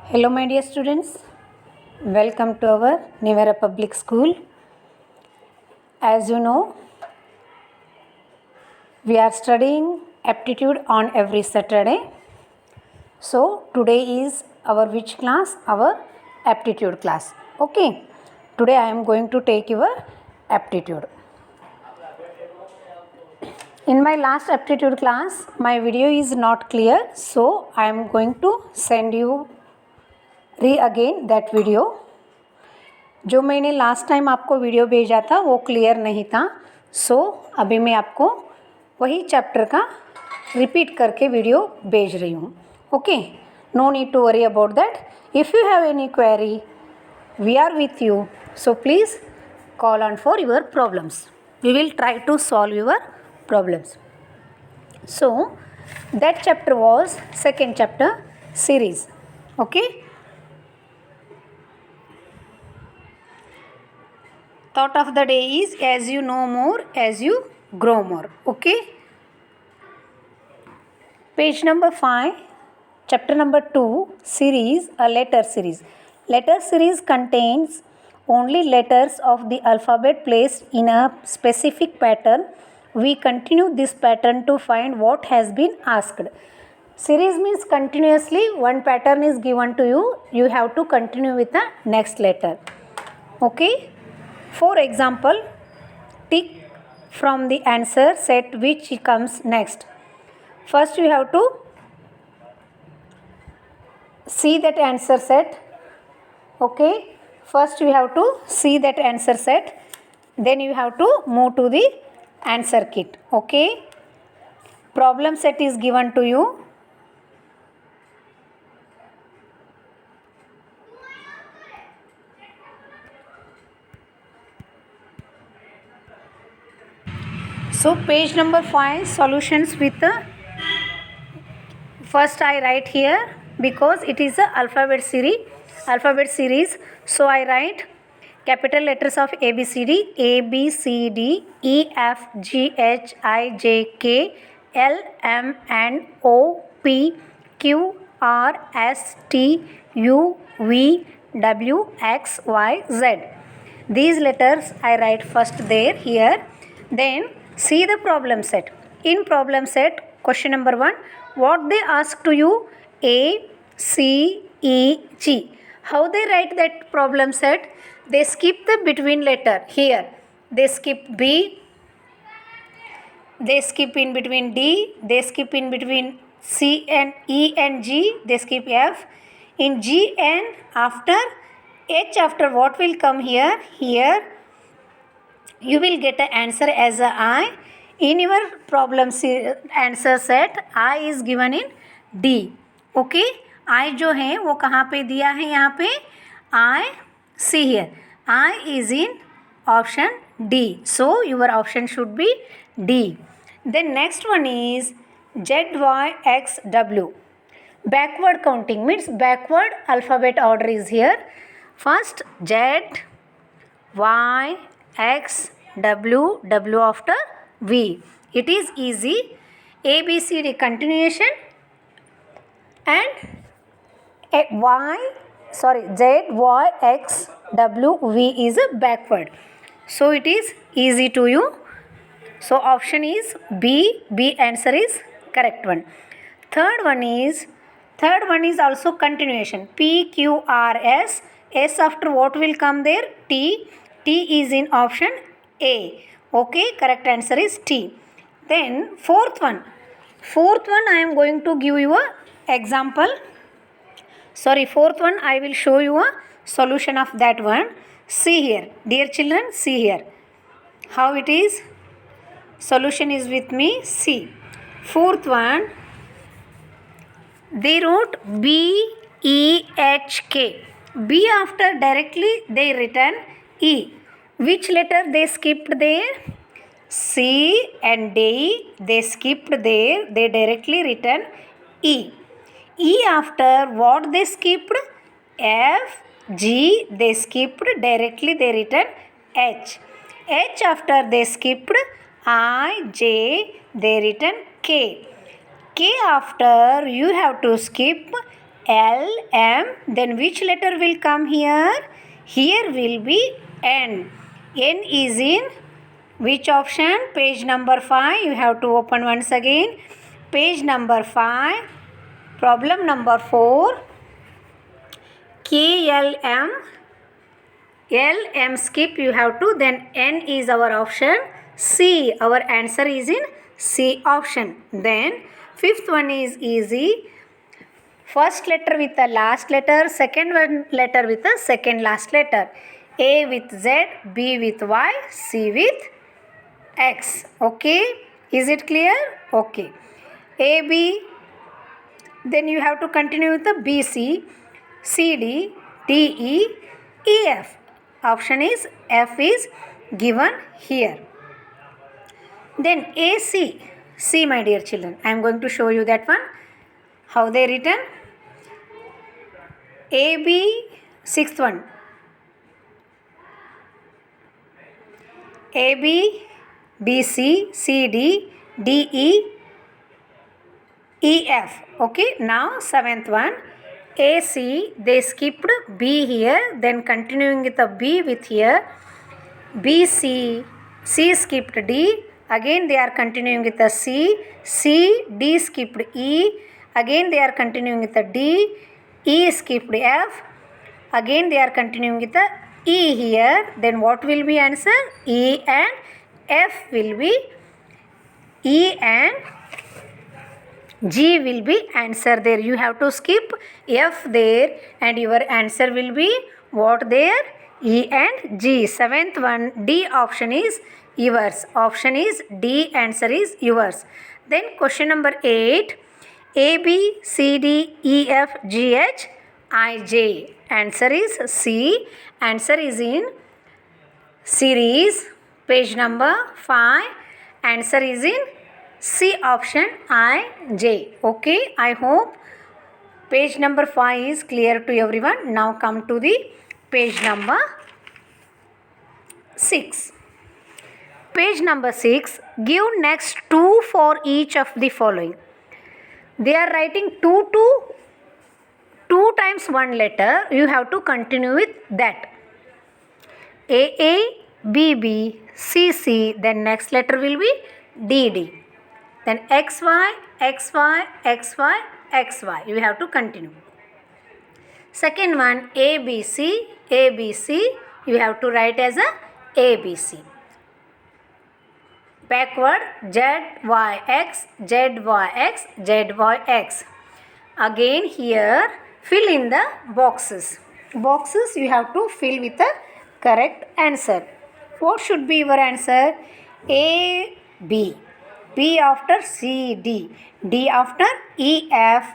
Hello, my dear students. Welcome to our Nivera Public School. As you know, we are studying aptitude on every Saturday. So, today is our which class? Our aptitude class. Okay. Today I am going to take your aptitude. In my last aptitude class, my video is not clear. So, I am going to send you again that video. जो मैंने last time आपको video भेजा था वो clear नहीं था. सो अभी मैं आपको वही चैप्टर का रिपीट करके वीडियो भेज रही हूँ. Okay, no need to worry about that. If you have any query we are with you. So please call on for your problems. We will try to solve your problems. So that chapter was second chapter series. Okay, thought of the day is as you know more as you grow more. Okay, page number 5, chapter number 2, series, a letter series. Letter series contains only letters of the alphabet placed in a specific pattern. We continue this pattern to find what has been asked. Series means continuously one pattern is given to you, you have to continue with the next letter. Okay, for example, tick from the answer set which comes next. First you have to see that answer set. Okay, first you have to see that answer set, then you have to move to the answer kit. Okay, problem set is given to you. So page number 5, solutions with the first I write here because it is a alphabet series. So I write capital letters of ABCD, A B C D E F G H I J K L M N O P Q R S T U V W X Y Z. These letters I write first there here. Then see the problem set. In problem set, question number 1, what they ask to you? A, C, E, G. How they write that problem set? They skip the between letter here. They skip B, they skip in between D, they skip in between C and E and G, they skip F. In G and after H, after what will come here? Here you will get an answer as a I. In your problem answer set, I is given in D. Okay, I जो है वो कहाँ पे दिया है? यहाँ पे I. See here, I is in option D. So your option should be D. Then next one is Z, Y, X, W. Backward counting means backward alphabet order is here. First Z, Y, X, W, W after V. It is easy. A, B, C, D continuation and Z, Y, X, W, V is a backward. So it is easy to you. So option is B. B answer is correct one. Third one is also continuation. P, Q, R, S. S after what will come there? T. T is in option A. Okay, correct answer is T. Then fourth one I am going to give you a example. Fourth one I will show you a solution of that one. See here, dear children, see here how it is. Solution is with me. See, fourth one, they wrote B, E, H, K. B after directly they written E. Which letter they skipped there? C and D they skipped there. They directly written E. E after what they skipped? F, G they skipped directly. They written H. H after they skipped I, J they written K. K after you have to skip L, M. Then which letter will come here? Here will be N. N is in which option? Page number 5. You have to open once again. Page number 5. Problem number 4. K, L, M. L, M skip you have to. Then N is our option. C. Our answer is in C option. Then fifth one is easy. First letter with the last letter, second one letter with the second last letter. A with Z, B with Y, C with X. Okay, is it clear? Okay. A, B, then you have to continue with the B, C, C, D, D, E, E, F. Option is F is given here. Then A, C. C, my dear children. I am going to show you that one. How they written? A, B, sixth one. A, B, B, C, C, D, D, E, E, F. Okay, now seventh one. A, C, they skipped B here, then continuing with the B with here. B, C, C skipped D, again they are continuing with the C, C, D skipped E, again they are continuing with the D, E skipped F, again they are continuing with the E here, then what will be answer? E and F will be, E and G will be answer there. You have to skip F there and your answer will be what there? E and G. Seventh one, D option is yours. Option is D, answer is yours. Then question number 8. A, B, C, D, E, F, G, H, I, J. Answer is C. Answer is in series, page number 5. Answer is in C option, I, J. Okay, I hope page number 5 is clear to everyone. Now come to the page number 6. Page number 6. Give next 2 for each of the following. They are writing 2 times one letter. You have to continue with that. A, B, B, C, C. Then next letter will be D, D. Then X, Y, X, Y, X, Y, X, Y. You have to continue. Second one, A, B, C, A, B, C. You have to write as a A, B, C. Backward, Z, Y, X, Z, Y, X, Z, Y, X. Again here, fill in the boxes. Boxes you have to fill with the correct answer. What should be your answer? A, B. B after C, D. D after E, F.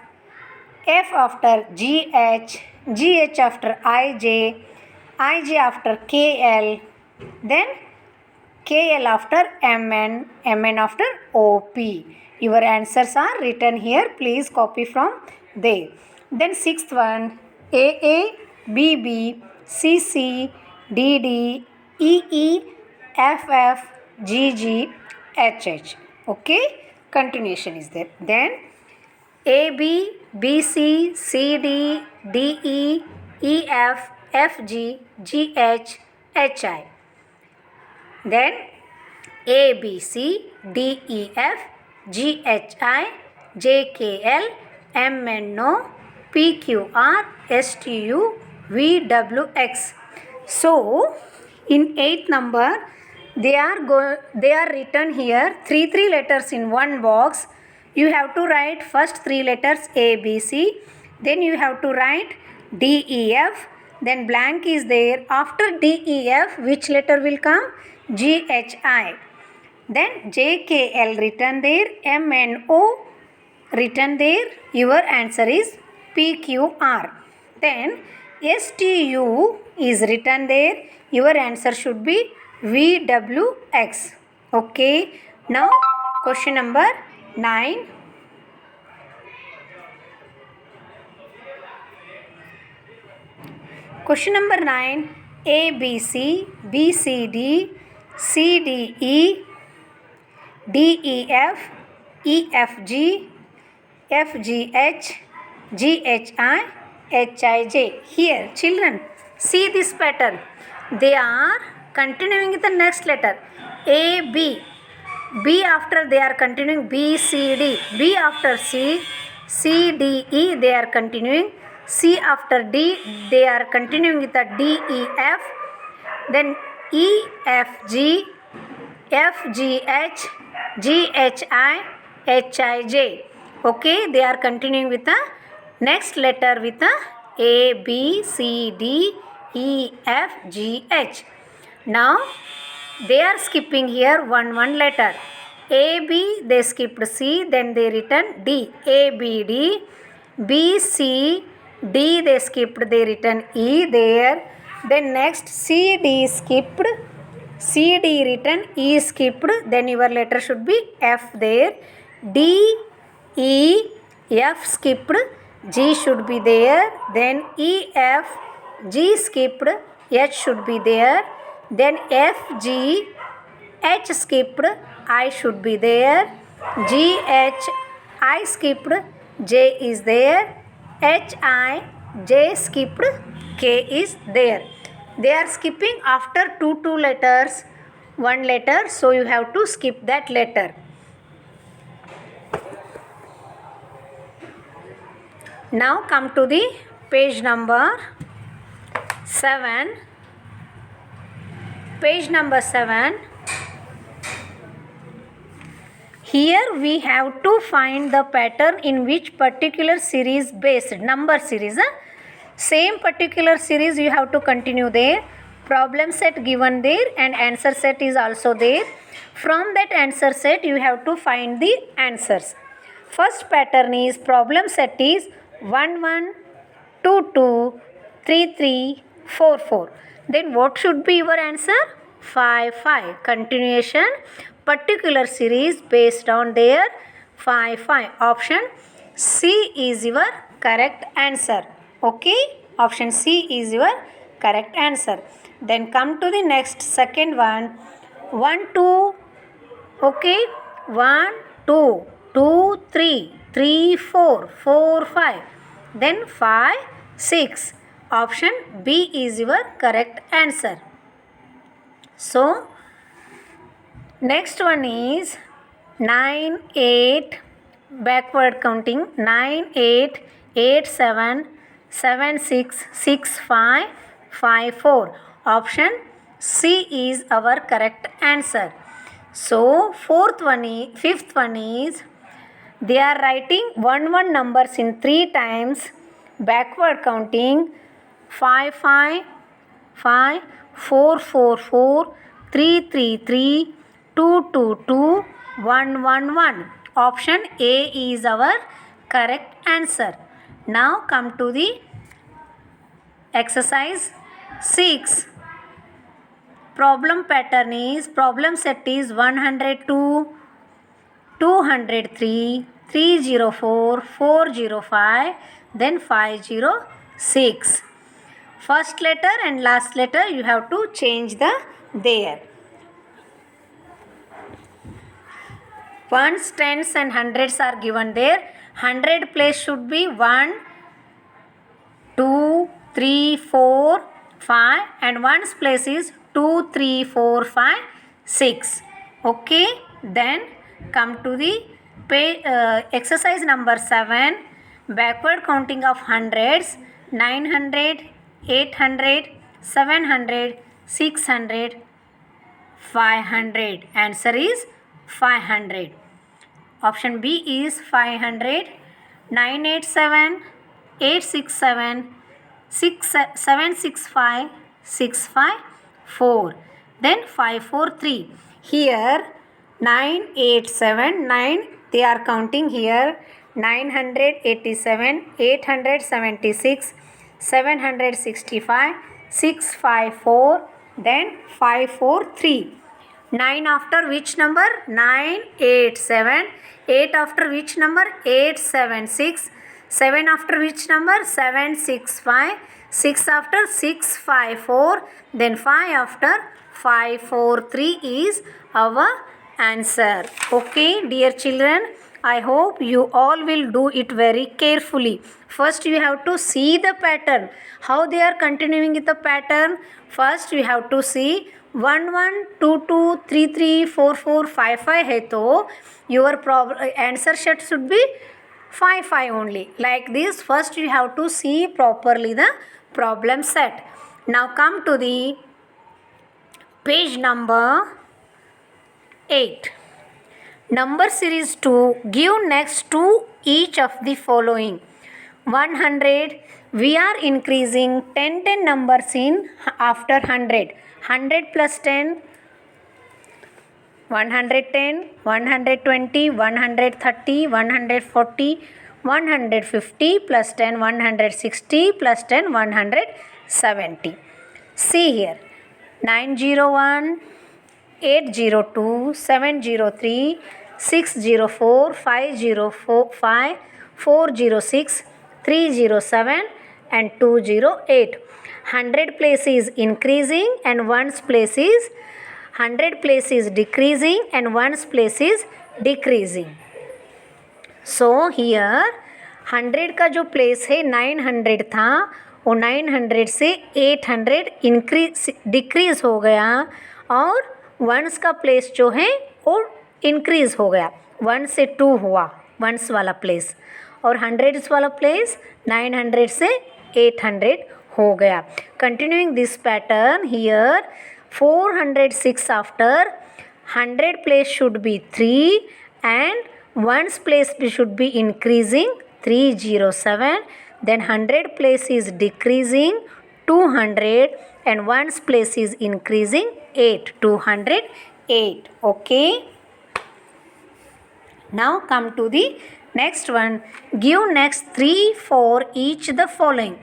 F after G, H. G, H after I, J. I, J after K, L. Then K, L after M, N. M, N after O, P. Your answers are written here. Please copy from there. Then sixth one. A, B, B, C, C, D, D, E, E, F, F, G, G, H, H. Okay, continuation is there. Then A, B, B, C, C, D, D, E, E, F, F, G, G, H, H, I. Then A, B, C, D, E, F, G, H, I, J, K, L, M, N, O, P, Q, R, S, T, U, V, W, X. So in 8th number, they are written here 3 letters in one box. You have to write first 3 letters A, B, C. Then you have to write D, E, F. Then blank is there. After D, E, F, which letter will come? G, H, I. Then J, K, L written there. M, N, O written there. Your answer is P, Q, R. Then S, T, U is written there. Your answer should be V, W, X. Okay. Now question number 9. Question number 9. A, B, C, B, C, D, C, D, E, D, E, F, E, F, G, F, G, H, GHIHIJ. Here, children, see this pattern. They are continuing with the next letter. A, B. B after they are continuing B, C, D. B after C, C, D, E. They are continuing. C after D, they are continuing with the D, E, F. Then E, F, G, F, G, H, G, H, I, H, I, J. Okay, they are continuing with the next letter with the A, B, C, D, E, F, G, H. Now they are skipping here one letter. A, B, they skipped C, then they written D. A, B, D. B, C, D, they skipped, they written E there. Then next C, D skipped, C, D written, E skipped, then your letter should be F there. D, E, F skipped, G should be there. Then E, F, G skipped, H should be there. Then F, G, H skipped, I should be there. G, H, I skipped, J is there. H, I, J skipped, K is there. They are skipping after two letters, one letter, so you have to skip that letter. Now come to the page number 7. Page number 7. Here we have to find the pattern in which particular series based number series. Same particular series you have to continue there. Problem set given there and answer set is also there. From that answer set you have to find the answers. First pattern is problem set is 1 1, 2 2, 3 3, 4 4. Then what should be your answer? 5 5. Continuation particular series based on their 5 5. Option C is your correct answer. Okay, option C is your correct answer. Then come to the next second one. 1 2. Okay, 1 2, 2 3, 3 4, 4 5. Then 5 6. Option B is your correct answer. So next one is 9 8, backward counting, 9 8, 8 7, 7 6, 6 5, 5 4. Option C is our correct answer. So fifth one is they are writing 1 numbers in 3 times, backward counting, 5 5, 5, 4 4 4, 3 3 3, 2 2 2, 1 1 1. Option A is our correct answer. Now come to the exercise 6. Problem pattern is, problem set is 102, 203, 304, 405, then 506. First letter and last letter you have to change the there. Ones, tens and hundreds are given there. 100 place should be 1, 2, 3, 4, 5 and ones place is 2, 3, 4, 5, 6. Okay, then come to the exercise number 7. Backward counting of hundreds, 900, 800, 700, 600, 500. Answer is 500. Option B is 500. 987, 867, 765, 654. Then 543. Here 987, 9 they are counting here. 987, 876, 765, 654, then 543. 9 after which number? 987. 8 after which number? 876. 7 after which number? 765. 6 after 654. Then 5 after 543 is our answer. Okay, dear children, I hope you all will do it very carefully. First you have to see the pattern. How they are continuing with the pattern? First we have to see 1 1 2 2 3 3 4 4 5 5 है तो your answer set should be 5 5 only. Like this, first you have to see properly the problem set. Now come to the page number 8. Number series 2, give next to each of the following. 100, we are increasing 10 numbers in after 100. 100 plus 10, 110, 120, 130, 140, 150 plus 10, 160 plus 10, 170. See here, 901, 802, 703, 604, 505, 406, 307 and 208. 100 place is increasing and 1's place is 100 place is decreasing and 1's place is decreasing. So here 100 का जो place है 900 था, वो 900 से 800 increase decrease हो गया और 1's का प्लेस जो है वो इंक्रीज हो गया. 1 से 2 हुआ 1's वाला प्लेस और 100's वाला प्लेस 900 से 800 हो गया. Continuing this pattern here 406 after 100 place should be 3 and 1's place should be increasing 307, then 100 place is decreasing 200 and 1's place is increasing 8, 208. Okay. Now come to the next one. Give next 3 for each the following.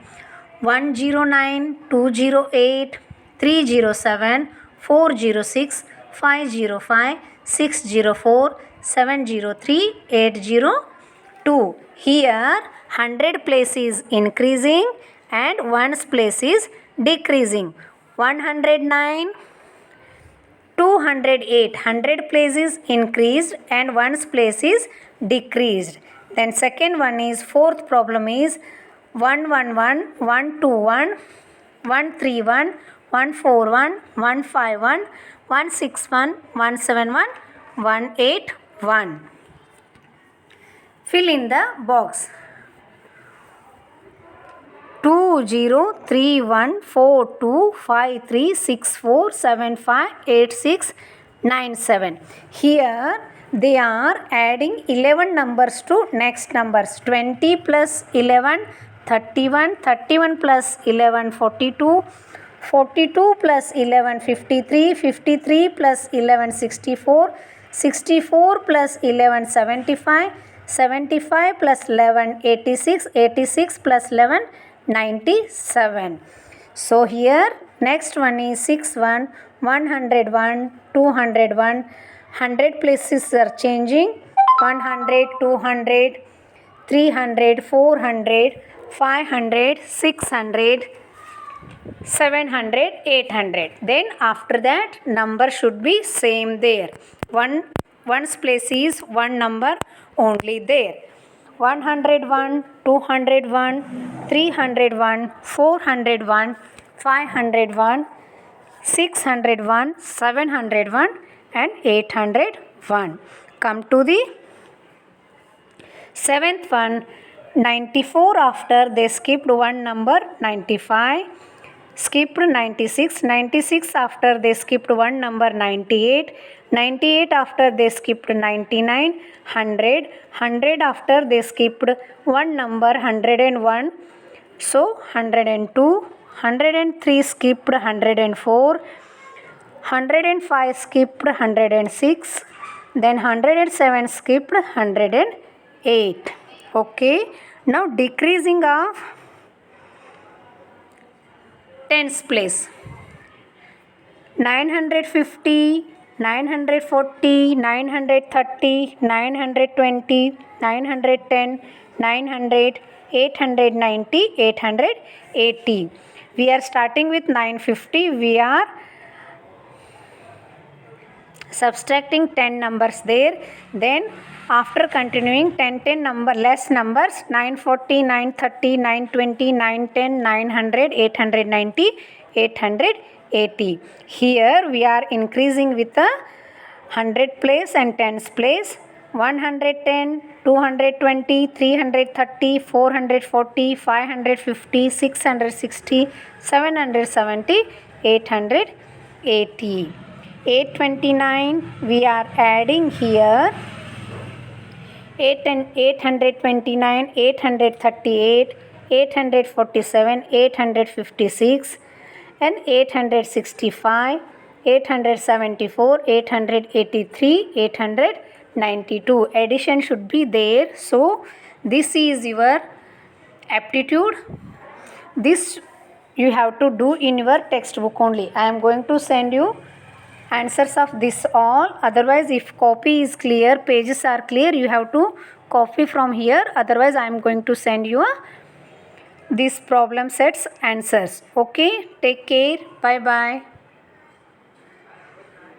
109, 208, 307, 406, 505, 604, 703, 802. Here 100 place is increasing and 1's place is decreasing. 109, 208, 100 place is increased and 1's place is decreased. Then second one is, fourth problem is 111, 121, 131, 141, 151, 161, 171, 181. Fill in the box. 2031425364758697. Here they are adding 11 numbers to next numbers. 20 plus 11, 31, 31 plus 11, 42, 42 plus 11, 53, 53 plus 11, 64, 64 plus 11, 75, 75 plus 11, 86, 86 plus 11, 97. So here next one is 61, 101, 201. 100 places are changing. 100, 200, 300, 400, 500, 600, 700, 800. Then after that number should be same there. One's place is one number only there. 101, 201, 301, 401, 501, 601, 701 and 801. Come to the seventh one. 94 after they skipped one number. 95, skipped 96. 96 after they skipped one number. 98. 98 after they skipped 99. 100. 100 after they skipped one number. 101. So 102. 103 skipped 104. 105 skipped 106. Then 107 skipped 108. Okay. Now decreasing of tens place. 950, 940, 930, 920, 910, 900, 890, 880. We are starting with 950. We are subtracting 10 numbers there. Then After continuing 10 number less numbers 940, 930, 920, 910, 900, 890, 880. Here we are increasing with the 100 place and tens place. 110, 220, 330, 440, 550, 660, 770, 880. 829 we are adding here. 829, 838, 847, 856 and 865, 874, 883, 892. Addition should be there. So this is your aptitude. This you have to do in your textbook only. I am going to send you answers of this all. Otherwise, if copy is clear, pages are clear, you have to copy from here. Otherwise, I am going to send you this problem sets answers. Okay, take care. Bye bye.